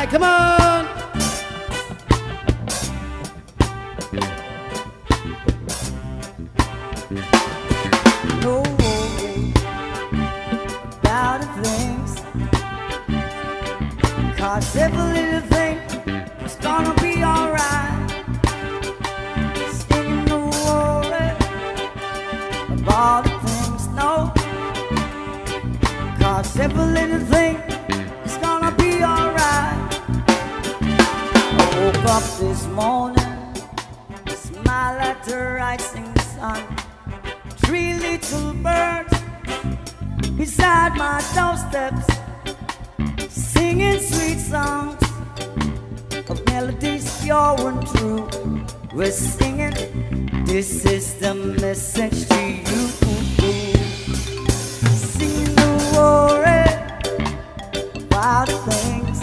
right, come on. No worry about the things, 'cause every little thing is gonna be alright. Singing no worry about the things, no, 'cause every little thing is gonna be alright. I woke up this morning, smile at the rising sun. 3 little birds beside my doorsteps, singing sweet songs of melodies pure and true. We're singing, this is the message to you. Sing the worry about things,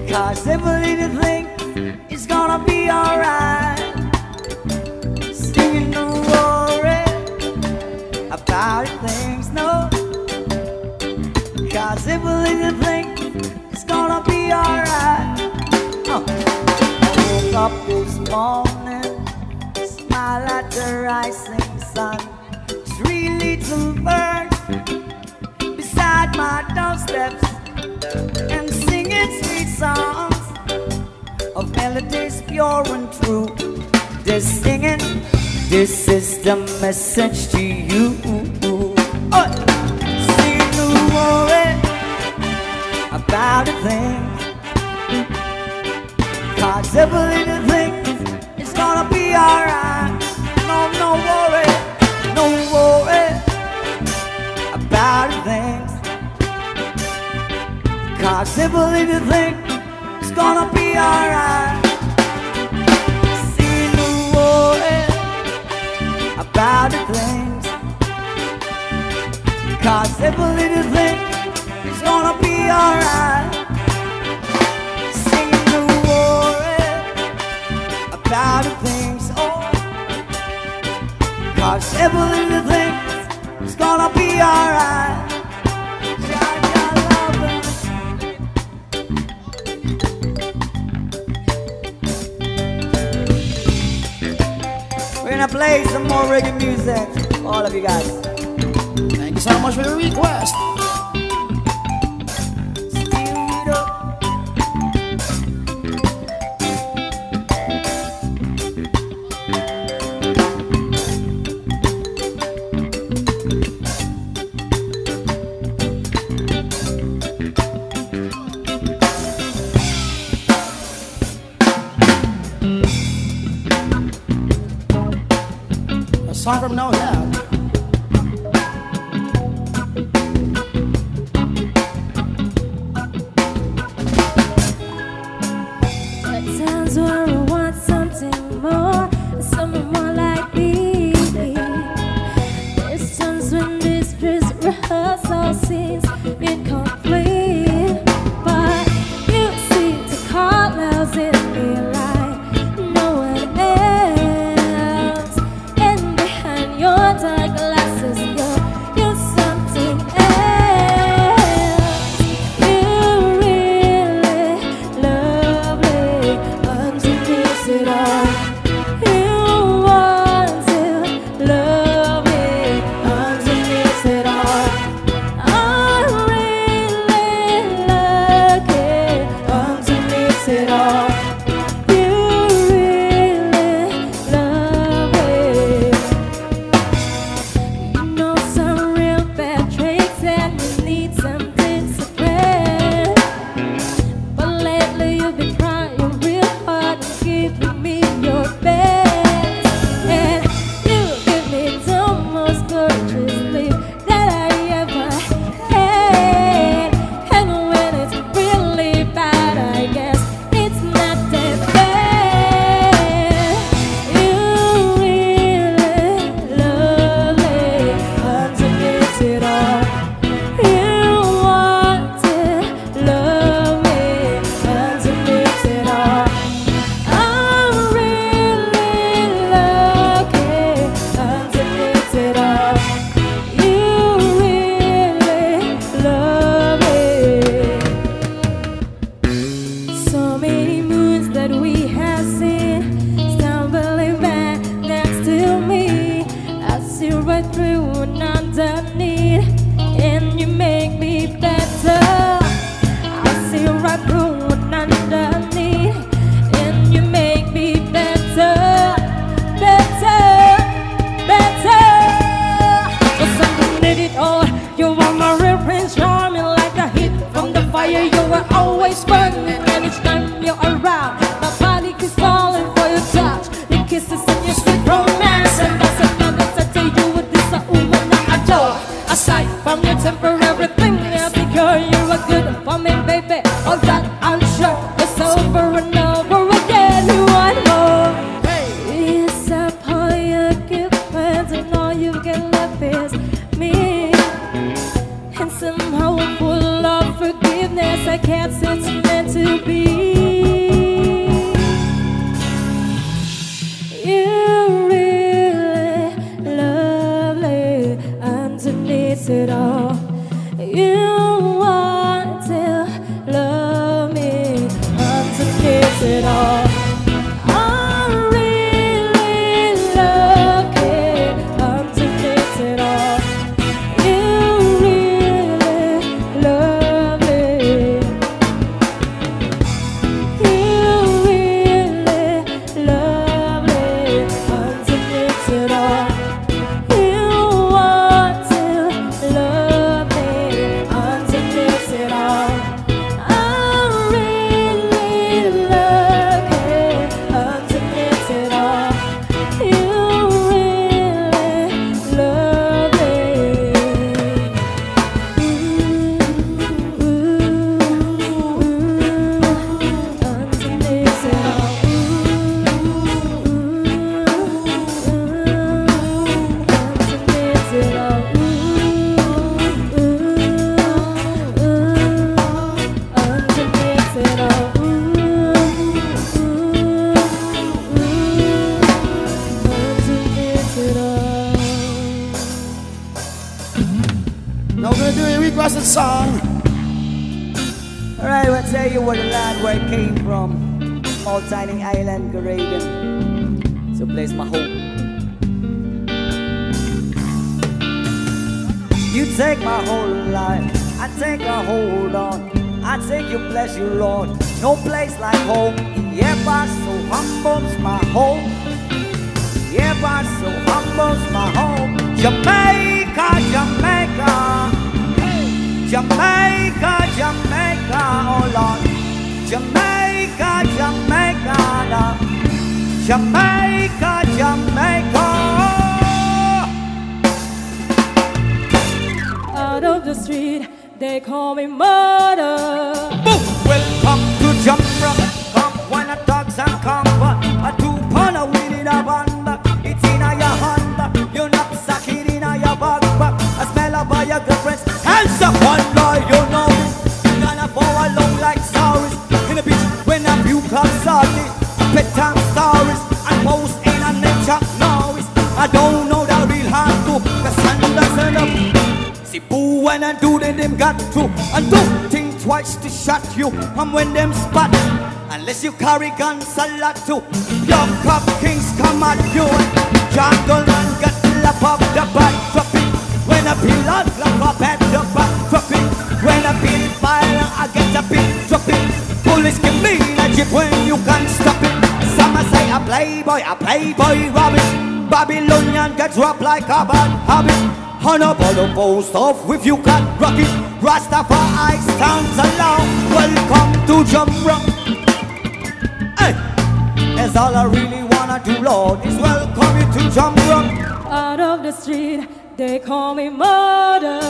'cause every little thing is gonna be alright. Singing no worry about things, no, 'cause every little thing is gonna be alright. I woke up this morning, smile at the rising sun. 3 little birds beside my doorsteps, and singing sweet songs of melodies pure and true. They're singing, this is the message to you. Sing no worry about a thing, 'cause every little thing is gonna be alright. No worry, no worry about a thing, 'cause every little thing is gonna be alright. About the things, 'cause every little thing is gonna be alright. Singing no worry about the things, oh, 'cause every little thing is gonna be alright. We're gonna play some more reggae music for all of you guys. Thank you so much for the request. A song from No Doubt. think love is me. And somehow full of forgiveness, I can't say it's meant to be. You're really lovely underneath it all. You want to love me underneath it all. I'm really lucky underneath it all. You're really lovely. You're really lovely underneath it all. You want to love me underneath it all. I'm really lucky underneath it all. You're really lovely. Underneath it all. Underneath it all. Underneath it all. Underneath it all. Now we're gonna do a requested song. Alright, we'll tell you where the land where it came from. Small tiny island, Caribbean. It's a place my hope. You take my whole life, I take a hold on. I take you, bless you, Lord. No place like home. Yeah, but so humble's my home. Yeah, but so humble's my home. Jamaica, Jamaica. Jamaica, Jamaica, oh Lord. Jamaica, Jamaica, Lord. Jamaica, Jamaica. Out of the street, they call me murder. Boom! Welcome to Jamrock. Come when the dogs and comfort. A 2-pound of weed in a banda. It's in a your hand. You knapsack it in a your backpack. I smell of your girlfriends. Hands up one boy, you know it. Gonna fall along like stories. In the beach when a few clubs started. Bedtime stories and post in a nature noise. I don't know the real hard to. The sun doesn't up. See boo when I do them got to. And don't think twice to shot you. And when them spot, unless you carry guns a lot too. Young cop kings come at you. Jungle man got lap up the back dropping. When I peel out lap up at the back dropping. When I peel fire I get a bit dropping. Police can be in a jeep when you can't stop it. Some say a playboy Robin. Babylonian get dropped like a bad habit. Honorable the post off with you can rock it. Rastafari stands alone. Welcome to Jamrock. Hey, that's all I really wanna do, Lord, is welcome you to Jamrock. Out of the street, they call me murder.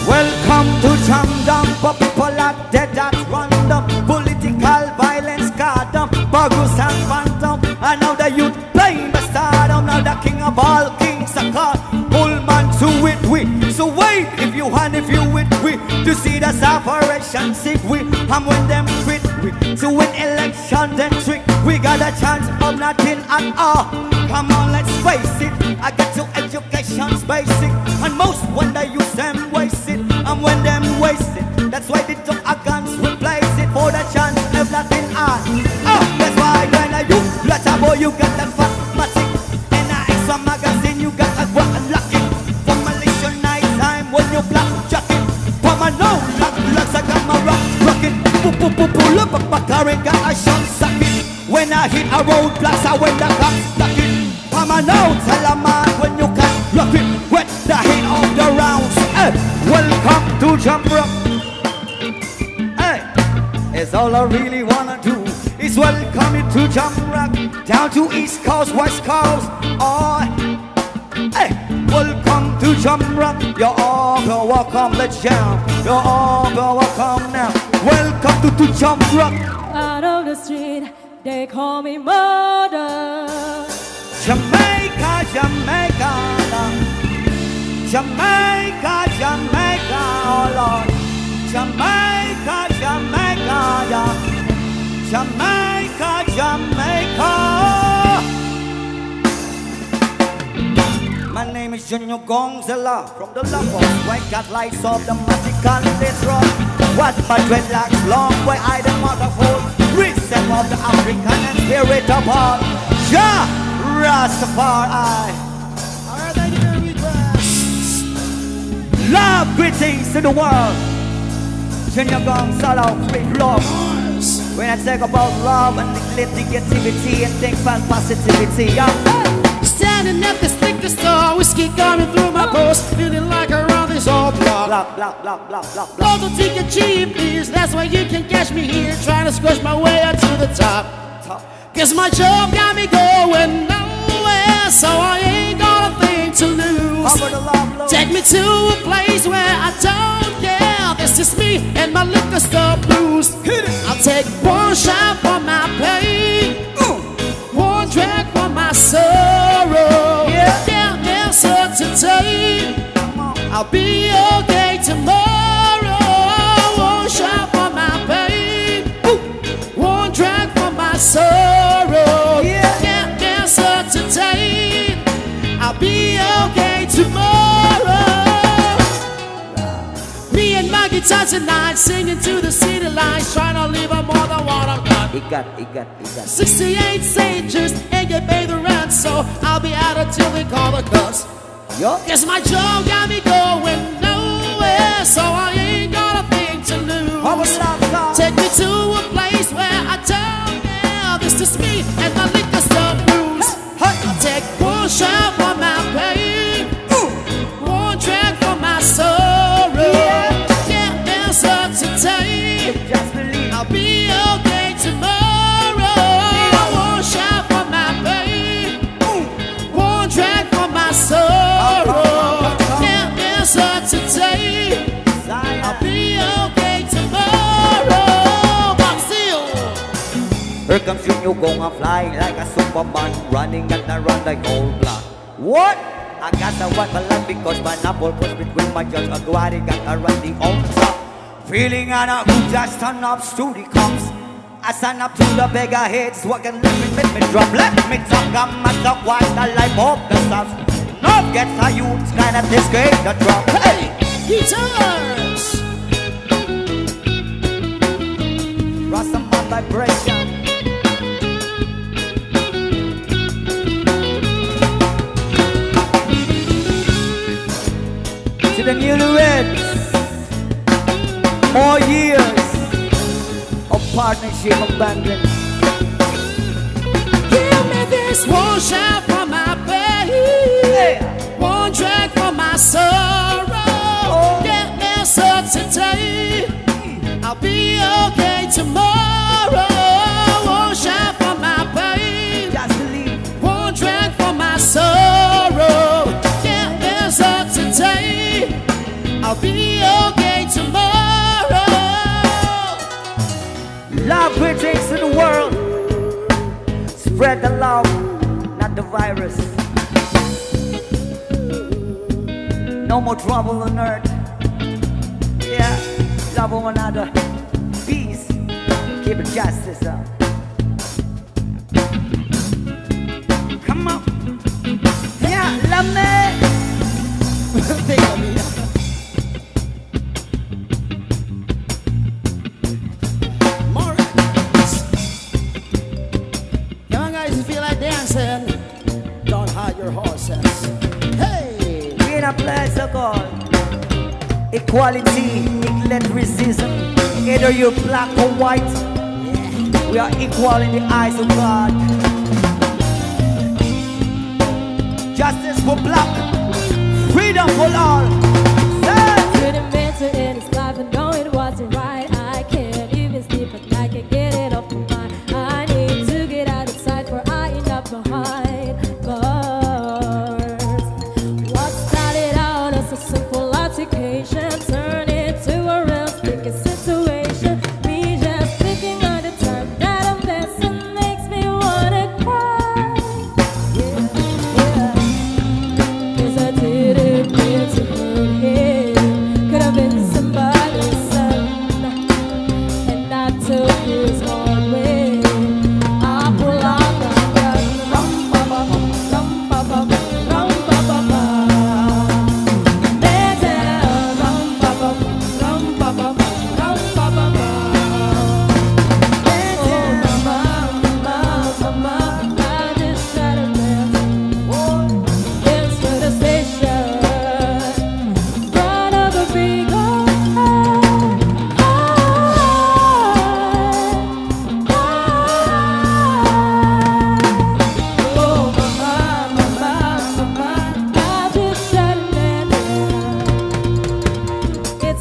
Welcome to Jamdom, for people are dead at random. Political violence, cardom, bogus and phantom. And now the youth playing the stardom. Now the king of all kings are called. Pull man to it we. So wait if you want, if you with we. To see the separation sick we. And when them quit we. To win election then trick. We got a chance of nothing at all. Come on, let's face it. I got your education's basic. And most when they use them waste it. And when them waste it, that's why they took our guns, replace it for the chance of nothing on. Oh, that's why when I you let a boy, you got that fat matic. In a extra magazine, you got a what lucky. For Malaysia night time when you black jacket. For my no luck, looks like I'm a rocket. Pull up a carry, got a shot socket. When I hit a roadblock, I when the cops stuck it. For my no tell a man when you can rock it. Wet the hit of the rounds. Welcome to Jamrock. Hey, it's all I really wanna do is welcome you to Jamrock. Down to East Coast, West Coast. Oh, hey, welcome to Jamrock. You're all welcome, let's jam. You're all welcome now. Welcome to Jamrock. Out of the street, they call me murder. Jamaica, Jamaica. My name is Junior Gonzala from the Lagos. White cat lights up the magic and let's rock. What my dreadlocks long where I the motherfucker. Reset of the African and spirit of all. Ja Rastafari. Alright, I hear requests. Love, greetings to the world. Junior Gonzalo, free love. When I talk about love and neglect negativity and think about positivity, Standing at this liquor store, whiskey coming through my pores, feeling like I run this whole block. Block, block, block, block, block, block. Local ticket cheap, please. That's why you can catch me here, trying to squish my way up to the top. Cause my job got me going nowhere, so I ain't got a thing to lose. Take me to a place where I don't care. This is me and my liquor store blues. I'll take one shot for my pain, one drag for my sorrow. Yeah, there's a today. I'll be okay tomorrow. One shot for my pain, one drag for my sorrow. Yeah, there's a today. I'll be okay tomorrow. Me and my guitar tonight, singing to the city lights, trying to leave out more than what I've got. It got. 68 sages and get paid the rent, so I'll be out until they call the cops. Guess my job got me going nowhere, so I ain't got a thing to lose. Take me to a place where I don't care. This is me and my liquor store blues. I'll take one shot for my pain, one drag for my sorrow. Yeah, there's a today. I'll be okay tomorrow. One shot for my pain, one drag for my sorrow. Yeah, there's a today. I'll be okay tomorrow. But still, here comes you gonna fly like a Superman, running and I run like old block. What? I got to work a lot because my apple push between my jaws. I got to run the old top. Feeling on a who just turn up to the cops. I stand up to the beggar heads, walking let me drop, let me talk. I'm a talk, watch the life of the stuff. No gets a youth, kind of escape the drop. Hey, guitars. Rastaman vibration. To the newlyweds, more years of partnership abandoned. Give me this one shot for my pain, one drag for my sorrow. Get me so today, I'll be okay tomorrow. One shot for my pain, one drag for my sorrow. Get me so today, I'll be okay tomorrow. Love greetings to the world. Spread the love, not the virus. No more trouble on earth. Yeah, love one another. Peace. Keep it justice up. Come on. Yeah, love me. Think of me. Don't hide your horses. Hey! We in a place of God. Equality, neglect racism. Either you're black or white, we are equal in the eyes of God. Justice for black, freedom for all. Couldn't mentor in his life and know it wasn't right. I can't even sleep at night, can't get it off my mind. I need to get out of sight for I end up behind bars. What started out as a simple altercation turned into a real sticky situation. Me just thinking of the time that I'm missing makes me wanna cry. Yeah, 'cause I didn't mean to hurt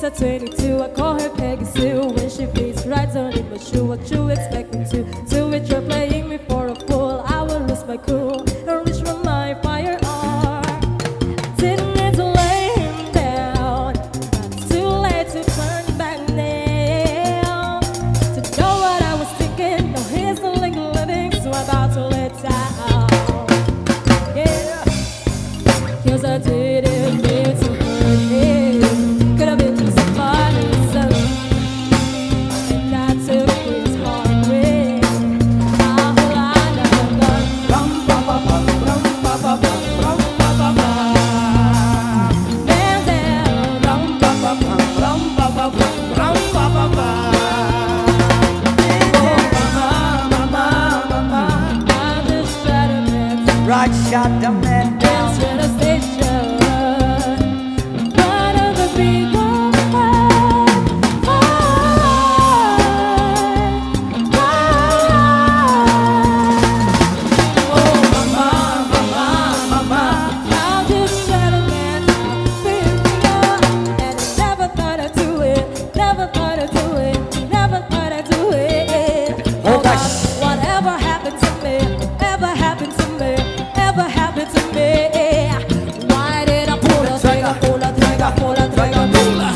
she's a 22. I call her Peggy Sue. When she feeds rides on in my shoe, what you expect me to? So if you're playing me for a fool, I will lose my cool and reach for my firearm. Didn't need to lay him down, but it's too late to turn back now. To know what I was thinking, no, he's the living, so I'm about to let down. Yeah, 'cause I didn't mean to hurt him. Could have been just a funny son, and I took his heart away. I'll line up a gun. Rum pa pa pa, rum pa pa pa, rum pa pa pa. Man down, rum pa pa pa, rum pa pa pa, rum pa pa pa. Oh mama, mama, mama, I just shot a man. Right shot the man down. Dance to the station. Front of the big old oh mama, mama, mama, I'll just shut a man down. And I never thought I'd do it, never thought I'd do it, never thought I'd do it. Oh, gosh. Whatever happened to me, ever happened to me, ever happened to me. Why did I pull a trigger, pull a trigger, pull a trigger, pull a?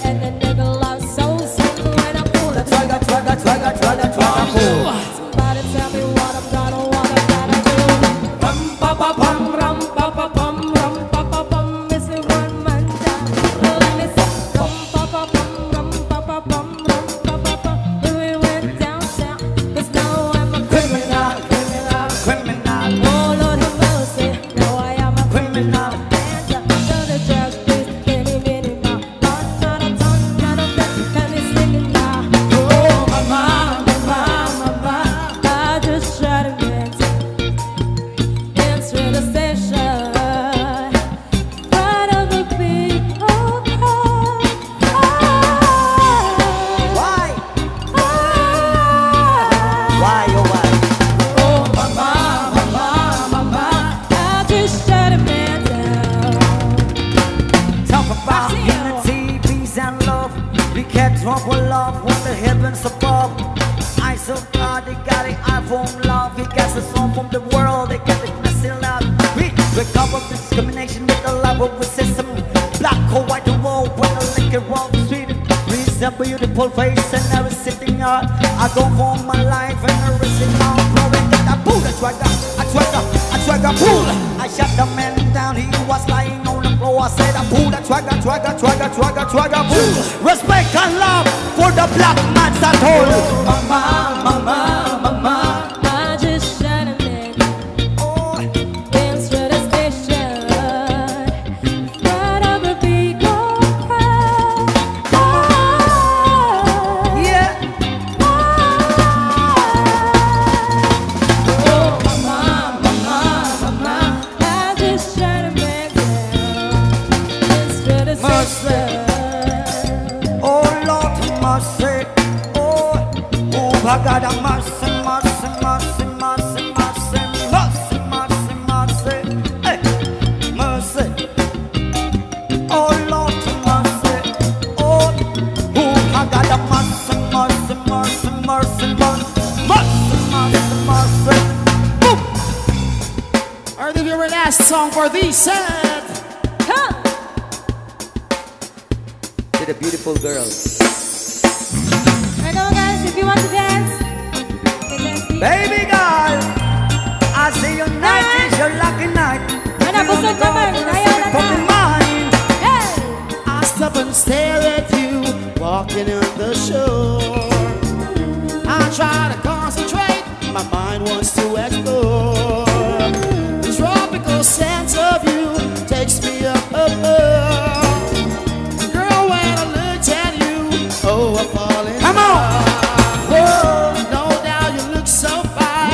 And the nigga loves so simple when I pull a trigger, trigger, trigger, trigger, trigger, pull. Somebody tell me what I'm gonna, what I gotta do. Rum pa pa pum, rum pa pa pum, rum pa pa pum. Missing one man down. Let me see. Rum pa pa pum, rum pa pa pum, rum pa pa pum. We went downtown, 'cause now I'm a criminal, criminal, Criminal, oh Lord have mercy, now I am a criminal. criminal. So the judge, please, any minute now. Not a ton, not a thing, let me sing it now. Oh mama, mama, mama, I just shot a man. Answer the station, front of the big old car. Why? Why, oh why? Oh mama, mama, mama, I just shut a man down. Talk about unity, peace and love. We can't talk with love when the heavens above. Eyes of God, they got it eye from love. He gets us all from the world, they get it messing up. We recover discrimination with the love of the system. Black or white or roll, when the liquor on the street. Reason a beautiful face and I was sitting out. I go for my life and I risk it all. Blowing that I pull, I trigger, pull. I shot the man down, he was lying on the floor. I said I pull, I trigger, pull. Respect and love for the black man's at all. Mama, mama, mama. I just shot a man. Oh, Dance to the station, front of a big old crowd. yeah. Oh mama, mama, mama, I just shot a man down. Dance to the station. Oh Lord, mercy. Oh, I got a mercy, mercy, mercy, mercy, mercy, mercy, mercy, mercy. Hey, mercy. Oh Lord, mercy. Oh, I got a mercy, mercy, mercy, mercy, mercy, mercy, mercy. Boom. Alright, give your last song for this set. Come. To the beautiful girls. I know, guys, if you want to dance, you can dance. Baby girl, I see your night is your lucky night. Ano, busog naman. Ayaw na From the na. mind. Hey! I stop and stare at you walking on the shore. I try to concentrate, my mind wants to explore. The tropical sense of you takes me up above. Girl, when I looked at you, oh, I fall in Come on. love. Whoa, no doubt you look so fine.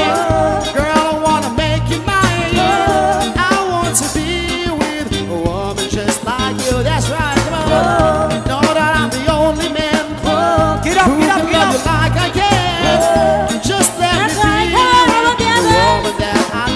Girl, I wanna make you mine. I want to be with a woman just like you. That's right, come on. Know that I'm the only man Get up, who get up, can get love up. you like I can. Just let That's me right, be come on, how about the the others? woman that I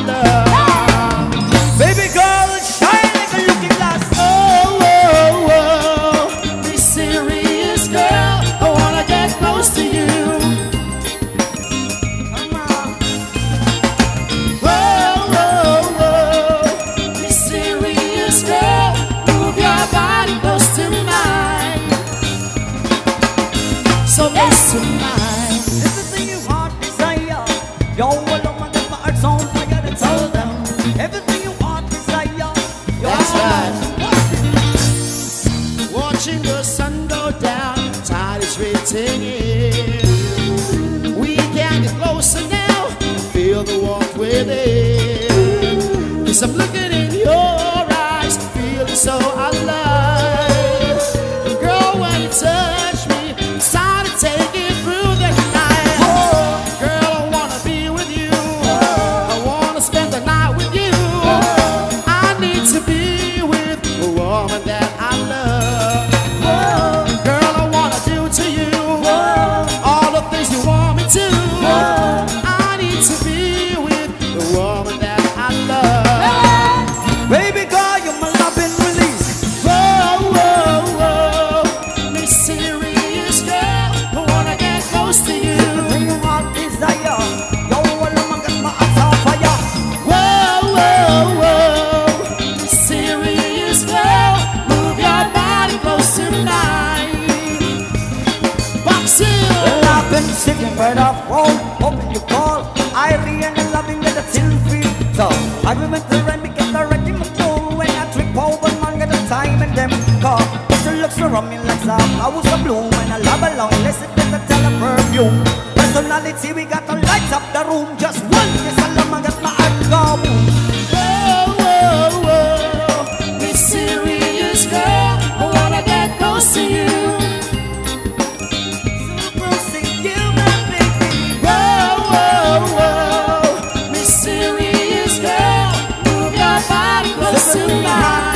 That's right. Watching the sun go down, tide is retreating in. We can get closer now, feel the warmth within. 'Cause I'm looking in your eyes, feeling so alive. Girl, when you touch me, it's time to take it through the night. Girl, I wanna be with you. I wanna spend the night with you. I need to be with a woman that I love. Girl, I wanna do to you all the things you want me to. I need to be with the woman that I love. Baby girl, you're my loving release. Whoa, whoa, whoa, Miss Serious Girl, I wanna get close to you. Bring your heart desire. Yo, wala man gat ma sa fire. Whoa, whoa, whoa, Miss Serious Girl, move your body close tonight. Box Hill. Well, I've been sitting right off road, hoping you call. I really loving that it's still free. So I remember when we get the wrecking the floor. When I trip over, man, get the time and them car. She looks around me like some flowers of bloom. And I love along, listen to the tell perfume. Personality, we got to light up the room. Just one kiss, I love, man, get my heart go boom. Whoa, whoa, whoa, Miss Serious Girl, I wanna get close to you. Proceed, you my baby. Whoa, whoa, whoa, Miss Serious Girl, move your body close to mine.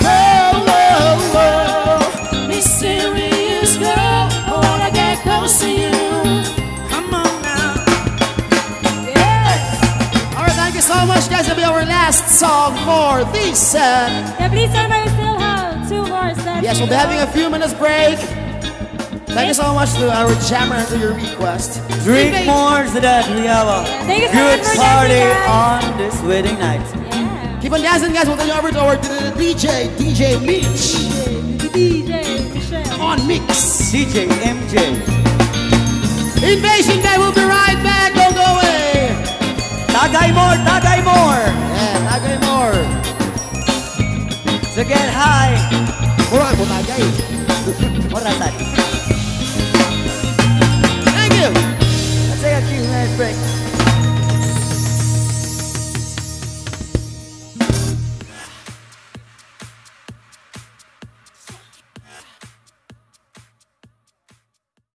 Whoa, whoa, whoa, Miss Serious Girl, I wanna get close to you. Come on now. Yes. All right, thank you so much, guys. That'll be our last song for this set. Yeah, please remember you still have 2 more sets. Yes, we'll be having a few minutes break. Thank you so much to our jammer and to your request. Drink more so that we have a Thank you so good much for party dancing, guys. on this wedding night. Yeah. Keep on dancing, guys. We'll turn you over to our DJ Mitch DJ Michelle. on mix. DJ MJ. Invasion Day, we'll be right back. Don't go away. Tagay more, tagay more. Yeah, tagay more. To get high. Mura mo tagay. What is that?